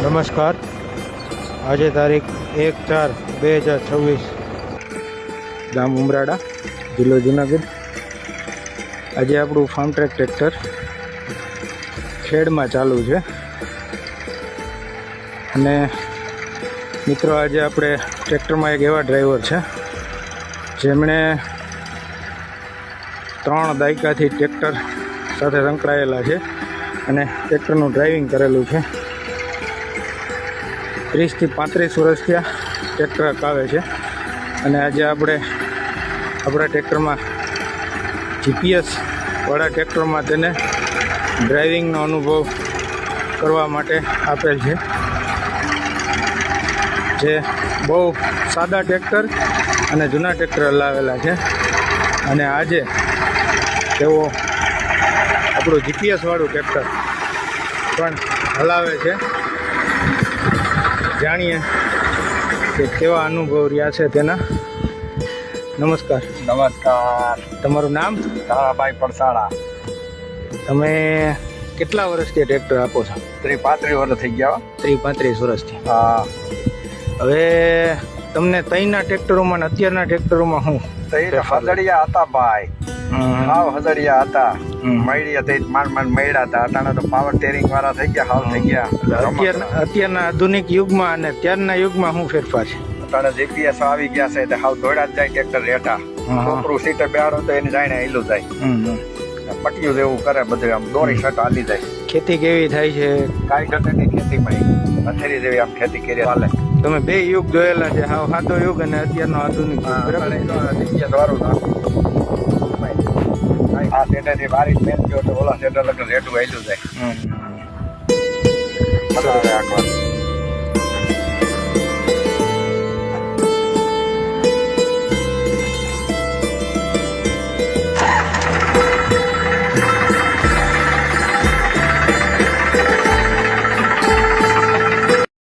નમસ્કાર. આજે તારીખ 1/4/2026, ગામ ઉમરાડા, જિલ્લો જુનાગઢ. આજે આપણું ફાર્મ ટ્રેક ટ્રેક્ટર ખેડમાં ચાલુ છે. અને મિત્રો, આજે આપણે ટ્રેક્ટરમાં એક એવા ડ્રાઈવર છે જેમણે 3 દાયકાથી ટ્રેક્ટર સાથે સંકળાયેલા છે અને ટ્રેક્ટરનું ડ્રાઇવિંગ કરેલું છે. 30 થી 35 વર્ષથી આ ટ્રેક્ટર હકાવે છે. અને આજે આપણે આપણા ટ્રેક્ટરમાં જીપીએસ વાળા ટ્રેક્ટરમાં તેને ડ્રાઇવિંગનો અનુભવ કરવા માટે આપેલ છે. જે બહુ સાદા ટ્રેક્ટર અને જૂના ટ્રેક્ટર હલાવેલા છે. અને આજે તેઓ આપણું જીપીએસ વાળું ટ્રેક્ટર પણ હલાવે છે. જાણીએ કે કેવા અનુભવ રહ્યા છે તેના. નમસ્કાર. નમસ્કાર. તમારું નામ? તારાભાઈ પરસાળા. તમે કેટલા વર્ષથી ટ્રેક્ટર આપો છો? 35 વર્ષ થઈ ગયા. 35 વર્ષથી. હા. હવે તમને તઈના ટ્રેક્ટરોમાં ને અત્યારના ટ્રેક્ટરોમાં શું હજડિયા હતા ભાઈ, હાવ હજડિયા હતા. મૈડિયા તે માંડ મૈડા હતા. અટાણે તો પાવર ટેરિંગ વાળા થઈ ગયા, હાવ થઈ ગયા. અત્યારના આધુનિક યુગમાં અને ત્યારના યુગમાં શું ફેરફાર છે? અટાણે જીપીએસ આવી ગયા છે એટલે હાવ દોડા જ જાય ટ્રેક્ટર રેઠા. છોકરું સીટે બેહાડો તો એને જાણે હેલું જાય. પટિયું જેવું કરે બધું, આમ દોરી શર્ટ હાલી જાય. ખેતી કેવી થાય છે? કાંઈ ઘટે નહીં ખેતીમાં. હથેરી જેવી આમ ખેતી કરી હાલે. તમે 2 યુગ જોયેલા છે, હાવ સાદો યુગ અને અત્યારનો આધુનિક યુગ. જીપીએસ વાળું આ સેટરથી બારીશ મેન ગયો તો ઓલા સેટર લગ્ન રેટું હેલું જાય.